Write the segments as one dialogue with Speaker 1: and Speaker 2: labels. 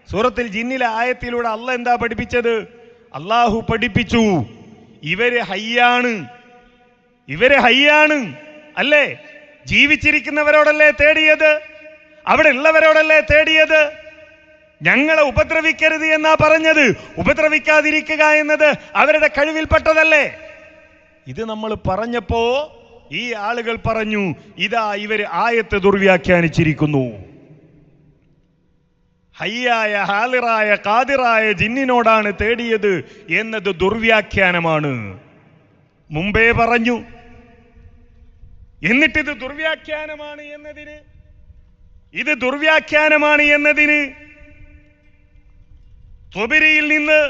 Speaker 1: സൂറത്തുൽ ജിന്നിലെ ആയത്തിലൂടെ അള്ളാഹ് എന്താ പഠിപ്പിച്ചത്? അള്ളാഹു പഠിപ്പിച്ചു ഇവര് ഹയ്യാണ് അല്ലേ? ജീവിച്ചിരിക്കുന്നവരോടല്ലേ തേടിയത്? അവിടെ ഉള്ളവരോടല്ലേ തേടിയത്? ഞങ്ങളെ ഉപദ്രവിക്കരുത് എന്നാ പറഞ്ഞത്. ഉപദ്രവിക്കാതിരിക്കുക എന്നത് അവരുടെ കഴിവിൽപ്പെട്ടതല്ലേ? ഇത് നമ്മൾ പറഞ്ഞപ്പോ ഈ ആളുകൾ പറഞ്ഞു, ഇതാ ഇവര് ആയത്ത് ദുർവ്യാഖ്യാനിച്ചിരിക്കുന്നു. ഹയ്യായ ഹാലിറായ ഖാദിറായ ജിന്നിനോടാണ് തേടിയത് എന്നത് ദുർവ്യാഖ്യാനമാണ്. മുമ്പേ പറഞ്ഞു. എന്നിട്ടിത് ദുർവ്യാഖ്യാനമാണ് എന്നതിന് ത്വബരിയിൽ നിന്ന്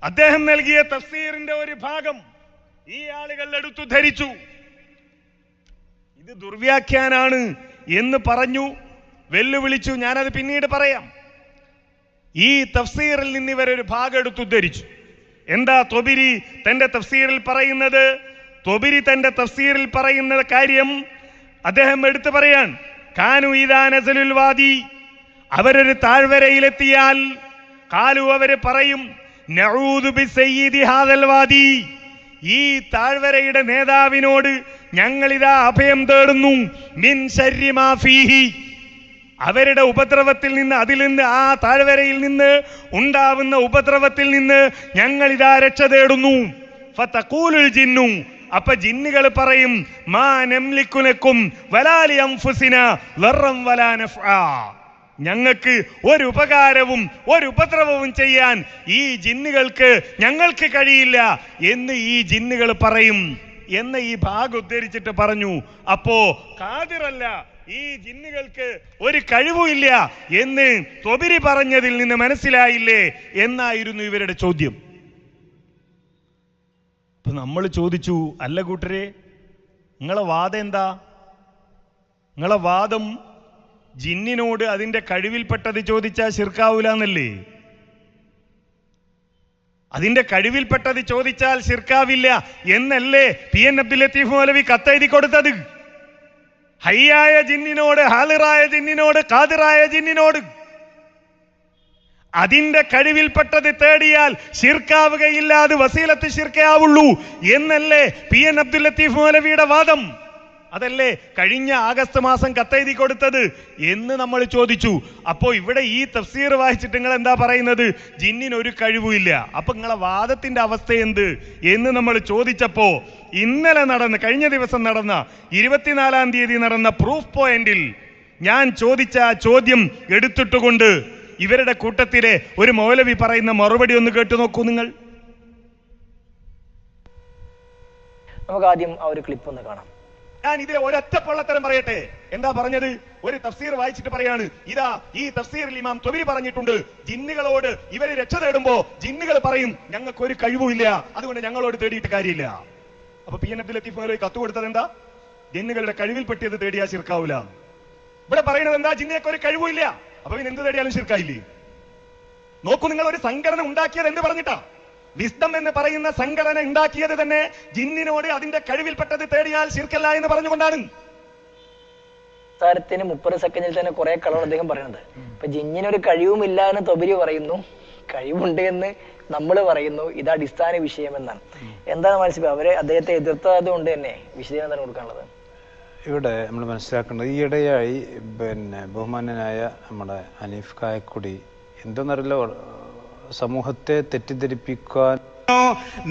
Speaker 1: അദ്ദേഹം നൽകിയ തഫ്സീറിന്റെ ഒരു ഭാഗം ഈ ആളുകൾ എടുത്തു ധരിച്ചു. ഇത് ദുർവ്യാഖ്യാനാണ് എന്ന് പറഞ്ഞു, വെല്ലുവിളിച്ചു. ഞാനത് പിന്നീട് പറയാം. ഈ തഫ്സീറിൽ നിന്ന് ഇവരൊരു ഭാഗം എടുത്തു ധരിച്ചു. എന്താ ത്വബരി തന്റെ തഫ്സീറിൽ പറയുന്നത്? ത്വബരി തന്റെ തഫ്സീറിൽ പറയുന്ന കാര്യം അദ്ദേഹം എടുത്തു പറയാൻ, കാനു ഇദാ നസലുൽ വാദി, അവരൊരു താഴ്വരയിലെത്തിയാൽ കാലു അവര് പറയും, നഊദു ബിസയ്യിദി ഹാദൽ വാദി, ഈ താഴ്വരയുടെ നേതാവിനോട് ഞങ്ങളിതാ അഭയം തേടുന്നു, മിൻ ശർരി മാ ഫീഹി, അവരുടെ ഉപദ്രവത്തിൽ നിന്ന്, അതിൽ നിന്ന്, ആ താഴ്വരയിൽ നിന്ന് ഉണ്ടാവുന്ന ഉപദ്രവത്തിൽ നിന്ന് ഞങ്ങളിതാ രക്ഷ തേടുന്നു. ഫതഖൂലുൽ ജിന്നു, അപ്പൊ ജിന്നുകൾ പറയും, മാ നംലികു ലക്കും വലാ ലി അൻഫുസിനാ ദർറൻ വലാ നഫ്ആ, ഞങ്ങൾക്ക് ഒരു ഉപകാരവും ഒരു ഉപദ്രവവും ചെയ്യാൻ ഈ ജിന്നുകൾക്ക് ഞങ്ങൾക്ക് കഴിയില്ല എന്ന് ഈ ജിന്നുകൾ പറയും എന്ന് ഈ ഭാഗം ഉദ്ധരിച്ചിട്ട് പറഞ്ഞു. അപ്പോ ഖാദിറല്ല, ഈ ജിന്നുകൾക്ക് ഒരു കഴിവുമില്ല എന്ന് ത്വബരി പറഞ്ഞതിൽ നിന്ന് മനസ്സിലായില്ലേ എന്നായിരുന്നു ഇവരുടെ ചോദ്യം. അപ്പൊ നമ്മൾ ചോദിച്ചു, അല്ല കൂട്ടരെ, നിങ്ങളെ വാദം എന്താ? നിങ്ങളെ വാദം ജിന്നിനോട് അതിന്റെ കഴിവിൽപ്പെട്ടത് ചോദിച്ചാൽ ശിർക്കാവൂലെന്നല്ലേ? അതിന്റെ കഴിവിൽപ്പെട്ടത് ചോദിച്ചാൽ ശിർക്കാവില്ല എന്നല്ലേ PN അബ്ദുൽ ലത്തീഫ് മൗലവി കത്തെഴുതി കൊടുത്തത്? ഹയ്യായ ജിന്നിനോട്, ഹാലിറായ ജിന്നിനോട്, ഖാദിറായ ജിന്നിനോട് അതിന്റെ കഴിവിൽപ്പെട്ടത് തേടിയാൽ ശിർക്കാവുകയില്ല, അത് വസീലത്ത് ശിർക്കാവുള്ളൂ എന്നല്ലേ PN അബ്ദുൽ ലത്തീഫ് മൗലവിയുടെ വാദം? അതല്ലേ കഴിഞ്ഞ ആഗസ്റ്റ് മാസം കത്തെഴുതി കൊടുത്തത് എന്ന് നമ്മൾ ചോദിച്ചു. അപ്പോ ഇവിടെ ഈ തഫ്സീർ വായിച്ചിട്ട് നിങ്ങൾ എന്താ പറയുന്നത്? ജിന്നിനൊരു കഴിവുമില്ല. അപ്പൊ നിങ്ങളെ വാദത്തിന്റെ അവസ്ഥ എന്ത് എന്ന് നമ്മൾ ചോദിച്ചപ്പോ, ഇന്നലെ കഴിഞ്ഞ ദിവസം നടന്ന 24-ാം തീയതി നടന്ന പ്രൂഫ് പോയിന്റിൽ ഞാൻ ചോദിച്ച ആ ചോദ്യം എടുത്തിട്ടുകൊണ്ട് ഇവരുടെ കൂട്ടത്തിലെ ഒരു മൗലവി പറയുന്ന മറുപടി ഒന്ന് കേട്ടു നോക്കൂ നിങ്ങൾ.
Speaker 2: നമുക്ക് ആദ്യം ആ ഒരു ക്ലിപ്പ് ഒന്ന് കാണാം.
Speaker 1: ഞാൻ ഇതിലെ ഒരൊറ്റ പൊള്ളത്തരം പറയട്ടെ. എന്താ പറഞ്ഞത്? ഒരു തഫ്സീർ വായിച്ചിട്ട് പറയാണ്, ഇതാ ഈ തഫ്സീറിൽ ഇമാം ത്വബരി പറഞ്ഞിട്ടുണ്ട്, ജിന്നുകളോട് ഇവര് രക്ഷ തേടുമ്പോ ജിന്നുകൾ പറയും, ഞങ്ങൾക്ക് ഒരു കഴിവുമില്ല, അതുകൊണ്ട് ഞങ്ങളോട് തേടിയിട്ട് കാര്യമില്ല. അപ്പൊ PN അബ്ദുൽ ലത്തീഫ് മൗലവി കത്ത് കൊടുത്തത് എന്താ? ജിന്നുകളുടെ കഴിവിൽ പെട്ടിയത് തേടിയാ ശിർക്കാവൂല. ഇവിടെ പറയുന്നത് എന്താ? ജിന്നേക്ക് ഒരു കഴിവുമില്ല, അപ്പൊ പിന്നെ എന്ത് തേടിയാലും ശിർക്കായില്ലേ? നോക്കൂ, നിങ്ങൾ ഒരു സംഘടന ഉണ്ടാക്കിയത് എന്ത് പറഞ്ഞിട്ടാ? വിസ്ഡം എന്ന് പറയുന്ന സംഘടന ഉണ്ടാക്കിയത് തന്നെ ജിന്നിനോട് അതിന്റെ കഴിവിൽപ്പെട്ടത് തേടിയാൽ ശിർക്കല്ല എന്ന് പറഞ്ഞുകൊണ്ടാണ്.
Speaker 2: സംസാരത്തിന് 30 സെക്കൻഡിൽ തന്നെ കുറെ കളർ അദ്ദേഹം പറയുന്നത്. ഇപ്പൊ ജിന്നിനൊരു കഴിവുമില്ല എന്ന് ത്വബരി പറയുന്നു, കഴിവുണ്ട് എന്ന് നമ്മൾ പറയുന്നു. ഇത് അടിസ്ഥാന വിഷയം എന്നാണ്. എന്താണ് മനസ്സിലാക്കുക? അവരെ അദ്ദേഹത്തെ എതിർത്തത് കൊണ്ട് തന്നെ വിശദീകരണം തന്നെ കൊടുക്കാനുള്ളത്.
Speaker 3: ഇവിടെ നമ്മൾ മനസ്സിലാക്കേണ്ടത്, ഈയിടെയായി ബഹുമാന്യനായ നമ്മുടെ ഹനീഫ് കായക്കുടി എന്തെന്നറിയില്ല, സമൂഹത്തെ തെറ്റിദ്ധരിപ്പിക്കാൻ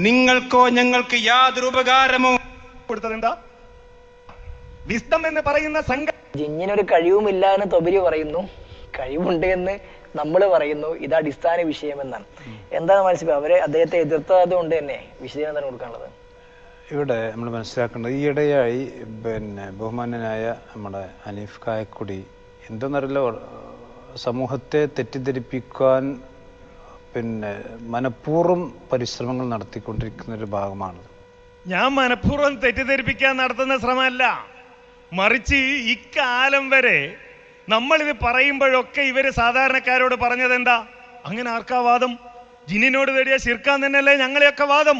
Speaker 1: നിങ്ങൾക്കോ ഞങ്ങൾക്ക് യാതൊരു ഉപകാരമോ കൊടുത്തതെന്താ? വിസ്ഡം എന്ന് പറയുന്ന
Speaker 2: ജിന്നിനൊരു കഴിവുമില്ല എന്ന് ത്വബരി പറയുന്നു, കഴിവുണ്ട് എന്ന് നമ്മൾ പറയുന്നു. ഇത് അടിസ്ഥാന വിഷയം എന്നാണ്. എന്താണ് മനസ്സിലാക്കുക? അവരെ അദ്ദേഹത്തെ എതിർത്തത് കൊണ്ട് തന്നെ വിശദീകരണം തന്നെ കൊടുക്കാനുള്ളത്.
Speaker 3: ഇവിടെ നമ്മൾ മനസ്സിലാക്കേണ്ടത്, ഈയിടെയായി ബഹുമാന്യനായ നമ്മുടെ ഹനീഫ് കായക്കുടി എന്തെന്നറിയില്ല, സമൂഹത്തെ തെറ്റിദ്ധരിപ്പിക്കാൻ മനഃപൂർവ്വം പരിശ്രമങ്ങൾ നടത്തിക്കൊണ്ടിരിക്കുന്ന ഒരു ഭാഗമാണ്.
Speaker 1: ഞാൻ മനഃപൂർവ്വം തെറ്റിദ്ധരിപ്പിക്കാൻ നടത്തുന്ന ശ്രമമല്ല, മറിച്ച് ഇക്കാലം വരെ നമ്മളിത് പറയുമ്പോഴൊക്കെ ഇവര് സാധാരണക്കാരോട് പറഞ്ഞത് എന്താ? അങ്ങനെ ആർക്കാ വാദം? ജിന്നിനോട് തേടിയാൽ ശിർക്കാൻ തന്നെയല്ലേ ഞങ്ങളെയൊക്കെ വാദം?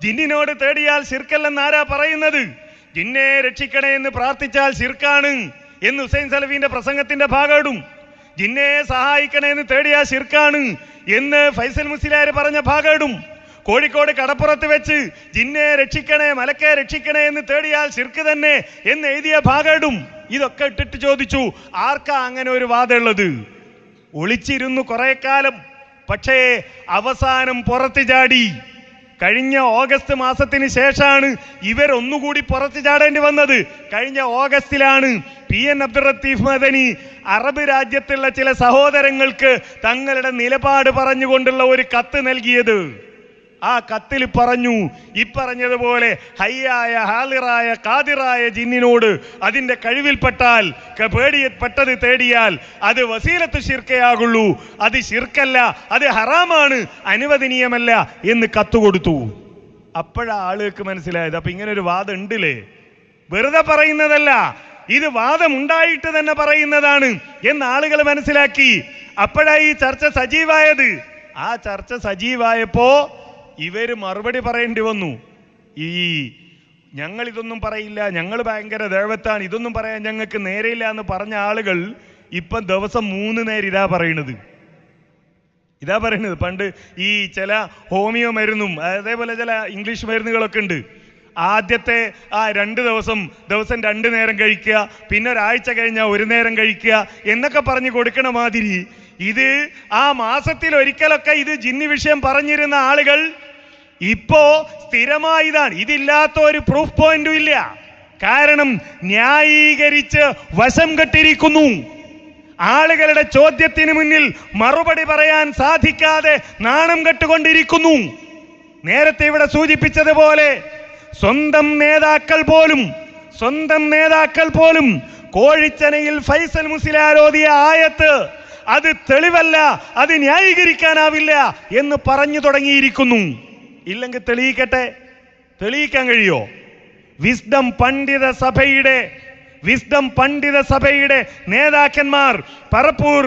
Speaker 1: ജിന്നിനോട് തേടിയാൽ ശിർക്കല്ലെന്ന് ആരാ പറയുന്നത്? ജിന്നെ രക്ഷിക്കണേ എന്ന് പ്രാർത്ഥിച്ചാൽ ശിർക്കാണ് എന്ന് ഹുസൈൻ സലഫിന്റെ പ്രസംഗത്തിന്റെ ഭാഗം ഇടും. ജിന്നെ സഹായിക്കണേന്ന് തേടിയാ ശിർക്കാണ് എന്ന് ഫൈസൽ മുസ്ലിയാർ പറഞ്ഞ ഭാഗം. കോഴിക്കോട് കടപ്പുറത്ത് വെച്ച് ജിന്നെ രക്ഷിക്കണേ, മലക്കെ രക്ഷിക്കണേ എന്ന് തേടിയാൽ ശിർക്ക് തന്നെ എന്ന് എഴുതിയ ഭാഗം. ഇതൊക്കെ ഇട്ടിട്ട് ചോദിച്ചു, ആർക്കാ അങ്ങനെ ഒരു വാദമുള്ളത്? ഒളിച്ചിരുന്നു കുറെ കാലം, പക്ഷേ അവസാനം പുറത്തു ചാടി. കഴിഞ്ഞ ഓഗസ്റ്റ് മാസത്തിന് ശേഷമാണ് ഇവരൊന്നുകൂടി പുറത്തു ചാടേണ്ടി വന്നത്. കഴിഞ്ഞ ഓഗസ്റ്റിലാണ് PN അബ്ദുൾ ലത്തീഫ് മദനി അറബ് രാജ്യത്തുള്ള ചില സഹോദരങ്ങൾക്ക് തങ്ങളുടെ നിലപാട് പറഞ്ഞുകൊണ്ടുള്ള ഒരു കത്ത് നൽകിയത്. ആ കത്തിൽ പറഞ്ഞു, ഇപ്പറഞ്ഞതുപോലെ ഹയ്യായ ഹാലിറായ ഖാദിറായ ജിന്നിനോട് അതിൻ്റെ കഴിവിൽപ്പെട്ടാൽ പേടിയപ്പെട്ടത് തേടിയാൽ അത് വസീലത്തു ശിർക്കയാകുള്ളൂ, അത് ശിർക്കല്ല, അത് ഹറാമാണ്, അനുവദനീയമല്ല എന്ന് കത്ത് കൊടുത്തു. അപ്പോഴാ ആളുകൾക്ക് മനസ്സിലായത് അപ്പൊ ഇങ്ങനെ ഒരു വാദം ഉണ്ടല്ലേ, വെറുതെ പറയുന്നതല്ല, ഇത് വാദം ഉണ്ടായിട്ട് തന്നെ പറയുന്നതാണ് എന്ന് ആളുകൾ മനസ്സിലാക്കി. അപ്പോഴാ ഈ ചർച്ച സജീവായത്. ആ ചർച്ച സജീവായപ്പോ ഇവര് മറുപടി പറയേണ്ടി വന്നു. ഞങ്ങൾ ഇതൊന്നും പറയില്ല, ഞങ്ങൾ ഭയങ്കര ദേവത്താണ്, ഇതൊന്നും പറയാൻ ഞങ്ങൾക്ക് നേരെയില്ല എന്ന് പറഞ്ഞ ആളുകൾ ഇപ്പം ദിവസം 3 നേരം ഇതാ പറയണത്. പണ്ട് ഈ ചില ഹോമിയോ മരുന്നും അതേപോലെ ചില ഇംഗ്ലീഷ് മരുന്നുകളൊക്കെ ഉണ്ട്. ആദ്യത്തെ 2 ദിവസം 2 നേരം കഴിക്കുക, പിന്നെ ഒരാഴ്ച കഴിഞ്ഞാൽ 1 നേരം കഴിക്കുക എന്നൊക്കെ പറഞ്ഞു കൊടുക്കണ മാതിരി ഇത് ആ മാസത്തിൽ ഒരിക്കലൊക്കെ ഇത് ജിന്നി വിഷയം പറഞ്ഞിരുന്ന ആളുകൾ ഇപ്പോ സ്ഥിരമായതാണ്. ഇതില്ലാത്ത ഒരു പ്രൂഫ് പോയിന്റും ഇല്ല. കാരണം ന്യായീകരിച്ച് വശം കെട്ടിരിക്കുന്നു. ആളുകളുടെ ചോദ്യത്തിന് മുന്നിൽ മറുപടി പറയാൻ സാധിക്കാതെ നാണം കെട്ടുകൊണ്ടിരിക്കുന്നു. നേരത്തെ ഇവിടെ സൂചിപ്പിച്ചതുപോലെ സ്വന്തം നേതാക്കൾ പോലും കോഴിച്ചനയിൽ ഫൈസൽ മുസ്ലിയാർ ഓതിയ ആയത്ത് അത് തെളിവല്ല, അത് ന്യായീകരിക്കാനാവില്ല എന്ന് പറഞ്ഞു തുടങ്ങിയിരിക്കുന്നു. ഇല്ലെങ്കിൽ തെളിയിക്കാൻ കഴിയോ? വിസ്ഡം പണ്ഡിത സഭയുടെ നേതാക്കന്മാർ പറപ്പൂർ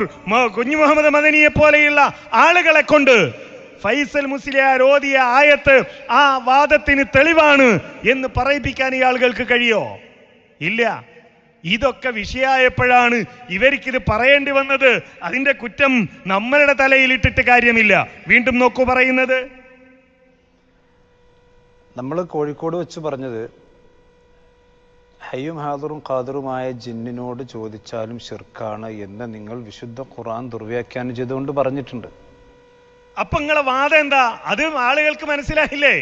Speaker 1: കുഞ്ഞു മുഹമ്മദ് മദനിയെ പോലെയുള്ള ആളുകളെ കൊണ്ട് ഫൈസൽ മുസ്ലിയാർ ഓതിയ ആയത്ത് ആ വാദത്തിന് തെളിവാണ് എന്ന് പറയിപ്പിക്കാൻ ഈ ആളുകൾക്ക് കഴിയോ? ഇല്ല. ഇതൊക്കെ വിഷയമായപ്പോഴാണ് ഇവർക്കിത് പറയേണ്ടി വന്നത്. അതിന്റെ കുറ്റം നമ്മളുടെ തലയിലിട്ടിട്ട് കാര്യമില്ല. വീണ്ടും നോക്കൂ പറയുന്നത്,
Speaker 3: നമ്മൾ കോഴിക്കോട് വെച്ച് പറഞ്ഞത് ഹയ്യും ഹാദറും ഖാദിറുമായ ജിന്നിനോട് ചോദിച്ചാലും ശിർക്കാണ് എന്ന് നിങ്ങൾ വിശുദ്ധ ഖുർആൻ ദുർവ്യാഖ്യാനം ചെയ്തുകൊണ്ട് പറഞ്ഞിട്ടുണ്ട്.
Speaker 1: അപ്പൊ നിങ്ങളെ വാദം എന്താ? അത് ആളുകൾക്ക് മനസ്സിലായില്ലേ?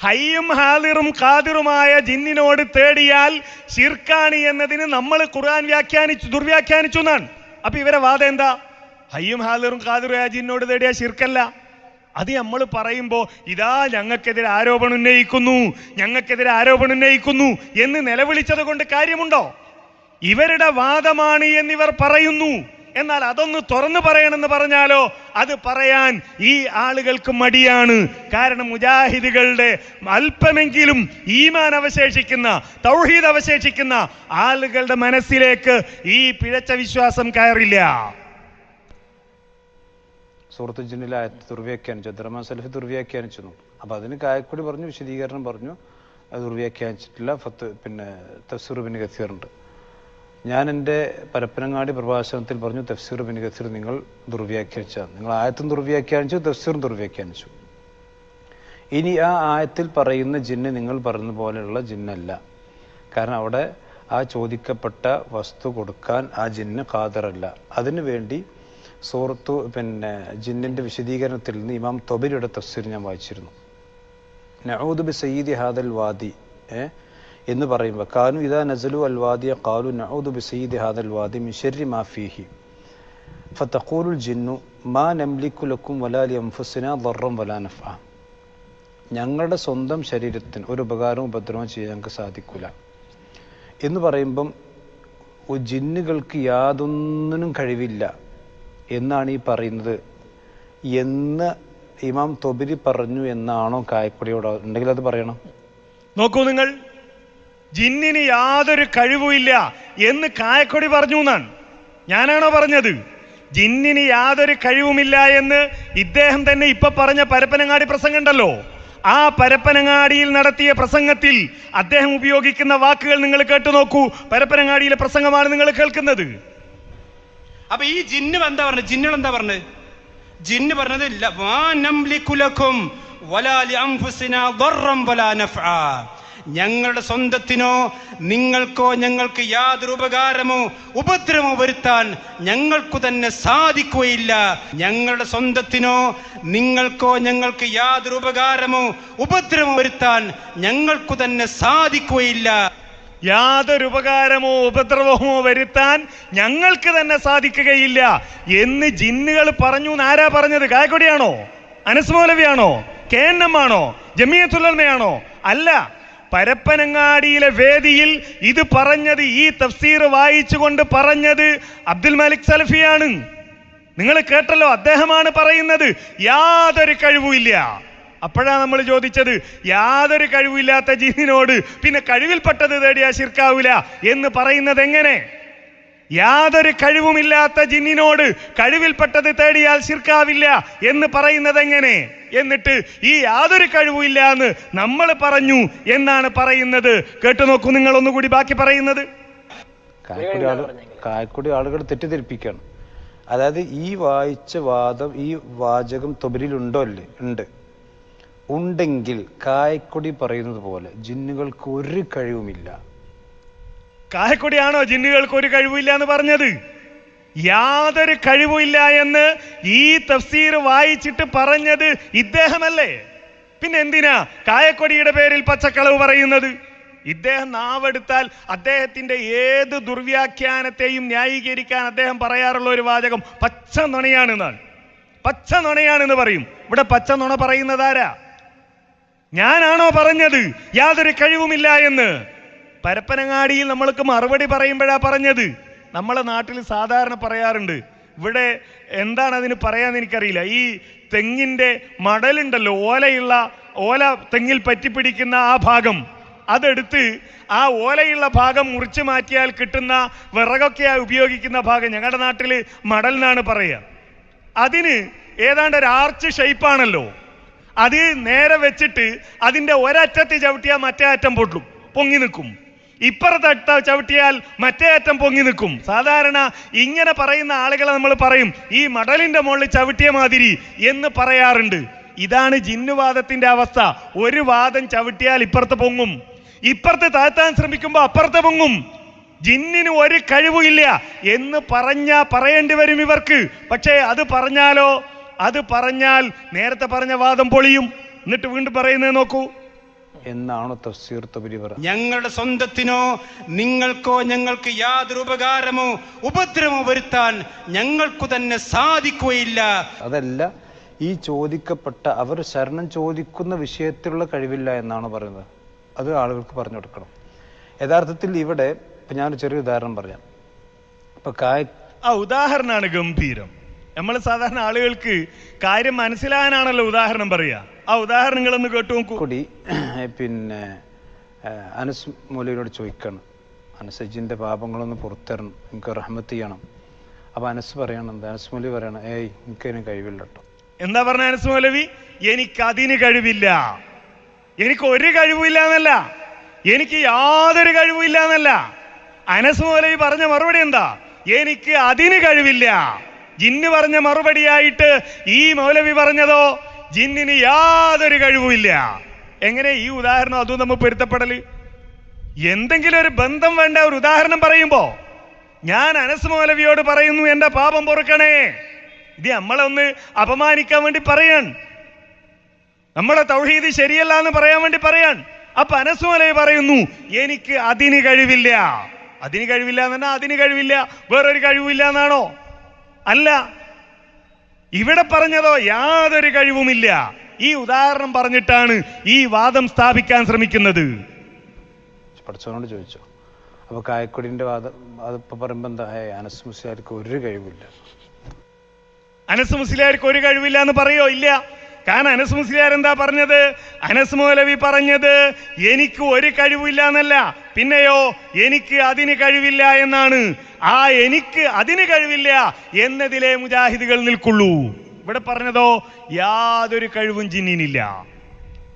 Speaker 1: ഹയ്യും ഹാദിറും ഖാദിറുമായ ജിന്നിനോട് തേടിയാൽ ശിർക്കാണ് എന്നതിന് നമ്മൾ ഖുർആൻ ദുർവ്യാഖ്യാനിച്ചു എന്നാണ്. അപ്പൊ ഇവരെ വാദം എന്താ? ഹയ്യും ഹാദിറും ഖാദിറുമായ ജിന്നിനോട് തേടിയാൽ ശിർക്കല്ല. അത് നമ്മൾ പറയുമ്പോൾ ഇതാ ഞങ്ങൾക്കെതിരെ ആരോപണം ഉന്നയിക്കുന്നു എന്ന് നിലവിളിച്ചത് കൊണ്ട് കാര്യമുണ്ടോ? ഇവരുടെ വാദമാണ് എന്നിവർ പറയുന്നു. എന്നാൽ അതൊന്ന് തുറന്നു പറയണമെന്ന് പറഞ്ഞാലോ അത് പറയാൻ ഈ ആളുകൾക്ക് മടിയാണ്. കാരണം മുജാഹിദുകളുടെ അല്പമെങ്കിലും ഈമാൻ അവശേഷിക്കുന്ന, തൗഹീദ് അവശേഷിക്കുന്ന ആളുകളുടെ മനസ്സിലേക്ക് ഈ പിഴച്ച വിശ്വാസം കയറില്ല.
Speaker 3: സൂറത്ത് ജിന്നിലെ ആയത്ത് ദുർവ്യാഖ്യാനിച്ചു, അബ്ദുറഹ്മാൻ സലഫി ദുർവ്യാഖ്യാനിച്ചു. അപ്പൊ അതിന് കായക്കൊടി പറഞ്ഞു, വിശദീകരണം പറഞ്ഞു. അത് ദുർവ്യാഖ്യാനിച്ചിട്ടില്ല. തഫ്സീർ ഇബ്നു കസീറുണ്ട്. ഞാൻ എൻ്റെ പരപ്പനങ്ങാടി പ്രഭാഷണത്തിൽ പറഞ്ഞു, തഫ്സീർ ഇബ്നു കസീർ നിങ്ങൾ ദുർവ്യാഖ്യാനിച്ചാണ്. നിങ്ങൾ ആയത്തും ദുർവ്യാഖ്യാനിച്ചു, തഫ്സീറും ദുർവ്യാഖ്യാനിച്ചു. ഇനി ആ ആയത്തിൽ പറയുന്ന ജിന്ന് നിങ്ങൾ പറയുന്ന പോലെയുള്ള ജിന്നല്ല. കാരണം അവിടെ ആ ചോദിക്കപ്പെട്ട വസ്തു കൊടുക്കാൻ ആ ജിന്ന് ഖാദിറല്ല. അതിനു വേണ്ടി സൂറത്തു ജിന്നിന്റെ വിശദീകരണത്തിൽ നിന്ന് ഇമാം തൊബരിയുടെ തഫ്സീർ ഞാൻ വായിച്ചിരുന്നു. നഊദു ബി സയ്യിദി ഹാദൽ വാദി എന്ന് പറയുമ്പോൾ കാനു ഇദാ നസലു അൽ വാദിയ ഖാലു നഊദു ബി സയ്യിദി ഹാദൽ വാദി മിൻ ശർരി മാ ഫീഹി ഫതഖൂലുൽ ജിന്നു മാ നംലികു ലക്കും വലാ ലിഅൻഫുസിനാ ദർറൻ വലാ നഫഅ. ഞങ്ങളുടെ സ്വന്തം ശരീരത്തിന് ഒരു ഉപകാരവും ഉപദ്രവവും ചെയ്യാൻ ഞങ്ങൾക്ക് സാധിക്കില്ല എന്ന് പറയുമ്പം ജിന്നുകൾക്ക് യാതൊന്നിനും കഴിവില്ല എന്നാണ് ഈ പറയുന്നത് എന്ന് ഇമാം തൊബരി പറഞ്ഞു എന്നാണോ കായക്കൊടിയോട്? ഉണ്ടെങ്കിൽ അത് പറയണം.
Speaker 1: നോക്കൂ, നിങ്ങൾ ജിന്നിന് യാതൊരു കഴിവുമില്ല എന്ന് കായക്കൊടി പറഞ്ഞു എന്നാണ്. ഞാനാണോ പറഞ്ഞത്? ജിന്നിന് യാതൊരു കഴിവുമില്ല എന്ന് ഇദ്ദേഹം തന്നെ ഇപ്പൊ പറഞ്ഞ പരപ്പനങ്ങാടി പ്രസംഗം ഉണ്ടല്ലോ, ആ പരപ്പനങ്ങാടിയിൽ നടത്തിയ പ്രസംഗത്തിൽ അദ്ദേഹം ഉപയോഗിക്കുന്ന വാക്കുകൾ നിങ്ങൾ കേട്ടു നോക്കൂ. പരപ്പനങ്ങാടിയിലെ പ്രസംഗമാണ് നിങ്ങൾ കേൾക്കുന്നത്.
Speaker 4: അപ്പൊ ഈ ജിന്ന് എന്താ പറഞ്ഞത്? ജിന്നുകൾ എന്താ പറഞ്ഞത്? ജിന്ന് പറഞ്ഞത് ഞങ്ങളുടെ സ്വന്തത്തിനോ നിങ്ങൾക്കോ ഞങ്ങൾക്ക് യാതൊരു ഉപകാരമോ ഉപദ്രവമോ വരുത്താൻ ഞങ്ങൾക്കു തന്നെ സാധിക്കുകയില്ല. ഞങ്ങളുടെ സ്വന്തത്തിനോ നിങ്ങൾക്കോ ഞങ്ങൾക്ക് യാതൊരു ഉപകാരമോ ഉപദ്രവമോ വരുത്താൻ ഞങ്ങൾക്കു തന്നെ സാധിക്കുകയില്ല.
Speaker 1: യാതൊരു ഉപകാരമോ ഉപദ്രവമോ വരുത്താൻ ഞങ്ങൾക്ക് തന്നെ സാധിക്കുകയില്ല എന്ന് ജിന്നുകൾ പറഞ്ഞു. ആരാ പറഞ്ഞത്? കായക്കൊടിയാണോ? അനസ് മൗലവിയാണോ? KNM ആണോ? ജമിയത്തുൽ ഉലമയാണോ? അല്ല. പരപ്പനങ്ങാടിയിലെ വേദിയിൽ ഇത് പറഞ്ഞത്, ഈ തഫ്സീർ വായിച്ചുകൊണ്ട് പറഞ്ഞത് അബ്ദുൽ മലിക് സലഫിയാണ്. നിങ്ങൾ കേട്ടല്ലോ, അദ്ദേഹമാണ് പറയുന്നത് യാതൊരു കഴിവുമില്ല. അപ്പോഴാണ് നമ്മൾ ചോദിച്ചത്, യാതൊരു കഴിവില്ലാത്ത ജിന്നിനോട് പിന്നെ കഴിവിൽപ്പെട്ടത് തേടിയാ ശിർക്കാവൂല എന്ന് പറയുന്നത് എങ്ങനെ? യാതൊരു കഴിവുമില്ലാത്ത ജിന്നിനോട് കഴിവിൽപ്പെട്ടത് തേടിയാൽ ശിർക്കാവില്ല എന്ന് പറയുന്നത് എങ്ങനെ? എന്നിട്ട് ഈ യാതൊരു കഴിവുമില്ല എന്ന് നമ്മൾ പറഞ്ഞു എന്നാണ് പറയുന്നത്. കേട്ടു നോക്കൂ നിങ്ങൾ ഒന്നുകൂടി ബാക്കി പറയുന്നത്.
Speaker 3: കായക്കൊടി ആളുകൾ തെറ്റിദ്ധരിപ്പിക്കുകയാണ്. അതായത് ഈ വായിച്ച വാദം, ഈ വാചകം തൊബരിയിൽ ഉണ്ടോ? അല്ലേ? ഉണ്ട്. ഉണ്ടെങ്കിൽ കായക്കൊടി പറയുന്നത് പോലെ ജിന്നുകൾക്ക് ഒരു കഴിവുമില്ല.
Speaker 1: കായക്കൊടിയാണോ ജിന്നുകൾക്ക് ഒരു കഴിവില്ല എന്ന് പറഞ്ഞത്? യാതൊരു കഴിവുമില്ല എന്ന് ഈ തഫ്സീർ വായിച്ചിട്ട് പറഞ്ഞത് ഇദ്ദേഹമല്ലേ? പിന്നെ എന്തിനാ കായക്കൊടിയുടെ പേരിൽ പച്ചക്കളവ് പറയുന്നത്? ഇദ്ദേഹം നാവെടുത്താൽ അദ്ദേഹത്തിന്റെ ഏത് ദുർവ്യാഖ്യാനത്തെയും ന്യായീകരിക്കാൻ അദ്ദേഹം പറയാറുള്ള ഒരു വാചകം പച്ച നുണയാണെന്നാണ്. പച്ച നുണയാണെന്ന് പറയും. ഇവിടെ പച്ച നുണ പറയുന്നതാരാ? ഞാനാണോ പറഞ്ഞത് യാതൊരു കഴിവുമില്ല എന്ന്? പരപ്പനങ്ങാടിയിൽ നമ്മൾക്ക് മറുപടി പറയുമ്പോഴാ പറഞ്ഞത്. നമ്മളെ നാട്ടിൽ സാധാരണ പറയാറുണ്ട്, ഇവിടെ എന്താണ് അതിന് പറയാന്ന് എനിക്കറിയില്ല, ഈ തെങ്ങിന്റെ മടലുണ്ടല്ലോ, ഓല തെങ്ങിൽ പറ്റിപ്പിടിക്കുന്ന ആ ഭാഗം, അതെടുത്ത് ആ ഓലയുള്ള ഭാഗം മുറിച്ചു മാറ്റിയാൽ കിട്ടുന്ന വിറകൊക്കെ ഉപയോഗിക്കുന്ന ഭാഗം ഞങ്ങളുടെ നാട്ടിൽ മടൽ എന്നാണ് പറയുക. അതിന് ഏതാണ്ട് ഒരു ആർച്ച് ഷേപ്പാണല്ലോ. അത് നേരെ വെച്ചിട്ട് അതിന്റെ ഒരറ്റത്ത് ചവിട്ടിയാൽ മറ്റേ അറ്റം പൊങ്ങി നിൽക്കും, ഇപ്പുറത്തട്ട ചവിട്ടിയാൽ മറ്റേ അറ്റം പൊങ്ങി നിൽക്കും. സാധാരണ ഇങ്ങനെ പറയുന്ന ആളുകളെ നമ്മൾ പറയും ഈ മടലിന്റെ മുകളിൽ ചവിട്ടിയ മാതിരി എന്ന് പറയാറുണ്ട്. ഇതാണ് ജിന്നുവാദത്തിന്റെ അവസ്ഥ. ഒരു വാദം ചവിട്ടിയാൽ ഇപ്പുറത്ത് പൊങ്ങും, ഇപ്പുറത്ത് താഴ്ത്താൻ ശ്രമിക്കുമ്പോൾ അപ്പുറത്ത് പൊങ്ങും. ജിന്നിന് ഒരു കഴിവുമില്ല എന്ന് പറയേണ്ടി വരും ഇവർക്ക്. പക്ഷേ അത് പറഞ്ഞാൽ നേരത്തെ പറഞ്ഞ വാദം പൊളിയും. എന്നിട്ട് വീണ്ടും പറയുന്നത് നോക്കൂ
Speaker 3: എന്നാണ് തഫ്സീർ തൊബരി പറയുന്നത്.
Speaker 4: ഞങ്ങളുടെ സ്വന്തത്തിനോ നിങ്ങൾക്കോ ഞങ്ങൾക്ക് യാതൊരു ഉപകാരമോ ഉപദ്രവമോ വരുത്താൻ ഞങ്ങൾക്കു തന്നെ സാധിക്കുകയില്ല.
Speaker 3: അതല്ല, ഈ ചോദിക്കപ്പെട്ട അവർ ശരണം ചോദിക്കുന്ന വിഷയത്തിലുള്ള കഴിവില്ല എന്നാണ് പറയുന്നത്. അത് ആളുകൾക്ക് പറഞ്ഞു കൊടുക്കണം. യഥാർത്ഥത്തിൽ ഇവിടെ ഇപ്പൊ ഞാനൊരു ചെറിയ ഉദാഹരണം പറയാം. ഇപ്പൊ
Speaker 1: ആ ഉദാഹരണമാണ് ഗംഭീരം. നമ്മൾ സാധാരണ ആളുകൾക്ക് കാര്യം മനസ്സിലാകാനാണല്ലോ ഉദാഹരണം പറയുക. ആ ഉദാഹരണങ്ങളൊന്ന് കേട്ടു നോക്കൂ.
Speaker 3: കൂടി പിന്നെ അനസ് മൗലവിയോട് ചോദിക്കണം, അനസജിന്റെ പാപങ്ങളൊന്ന് പുറത്തരണം, എനിക്ക് റഹ്മത്ത് ചെയ്യണം. അപ്പൊ അനസ് പറയണം, അനസ് മൗലവി പറയണം, എനിക്കതിന് കഴിവില്ല കേട്ടോ.
Speaker 1: എന്താ പറഞ്ഞ അനസ് മൗലവി? എനിക്കതിന് കഴിവില്ല, എനിക്ക് ഒരു കഴിവില്ല എന്നല്ല, എനിക്ക് യാതൊരു കഴിവില്ല എന്നല്ല. അനസ് മൗലവി പറഞ്ഞ മറുപടി എന്താ? എനിക്ക് അതിന് കഴിവില്ല. ജിന്ന് പറഞ്ഞ മറുപടിയായിട്ട് ഈ മൗലവി പറഞ്ഞതോ ജിന്നിന് യാതൊരു കഴിവുമില്ല. എങ്ങനെ ഈ ഉദാഹരണം അതും നമ്മൾ പൊരുത്തപ്പെടല്? എന്തെങ്കിലും ഒരു ബന്ധം വേണ്ട ഒരു ഉദാഹരണം പറയുമ്പോ. ഞാൻ അനസ് മൗലവിയോട് പറയുന്നു എന്റെ പാപം പൊറുക്കണേ, ഇത് നമ്മളൊന്ന് അപമാനിക്കാൻ വേണ്ടി പറയാൻ, നമ്മളെ തൗഹീദ് ശരിയല്ല എന്ന് പറയാൻ വേണ്ടി പറയാൻ. അപ്പൊ അനസ് മൗലവി പറയുന്നു എനിക്ക് അതിന് കഴിവില്ല. അതിന് കഴിവില്ല എന്ന് പറഞ്ഞാൽ അതിന് കഴിവില്ല, വേറൊരു കഴിവില്ല എന്നാണോ? അല്ല, ഇവിടെ പറഞ്ഞതോ യാതൊരു കഴിവുമില്ല. ഈ ഉദാഹരണം പറഞ്ഞിട്ടാണ് ഈ വാദം സ്ഥാപിക്കാൻ ശ്രമിക്കുന്നത്.
Speaker 3: പഠിച്ചവനോട് ചോദിച്ചോ. അപ്പൊ കായക്കൊടിന്റെ വാദം അതിപ്പോ പറയുമ്പോ എന്താ, അനസ് മുസ്ലിയാർക്ക് ഒരു കഴിവില്ല.
Speaker 1: അനസ് മുസ്ലിയാർക്ക് ഒരു കഴിവില്ല എന്ന് പറയോ? ഇല്ല. കാരണം അനസ് മുസ്ലിയാർ എന്താ പറഞ്ഞത്? അനസ് മൗലവി പറഞ്ഞത് എനിക്ക് ഒരു കഴിവില്ല എന്നല്ല, പിന്നെയോ എനിക്ക് അതിന് കഴിവില്ല എന്നാണ്. ആ എനിക്ക് അതിന് കഴിവില്ല എന്നതിലെ മുജാഹിദുകൾ നിൽക്കുള്ളൂ. ഇവിടെ പറഞ്ഞതോ യാതൊരു കഴിവും ജിന്നിനില്ല.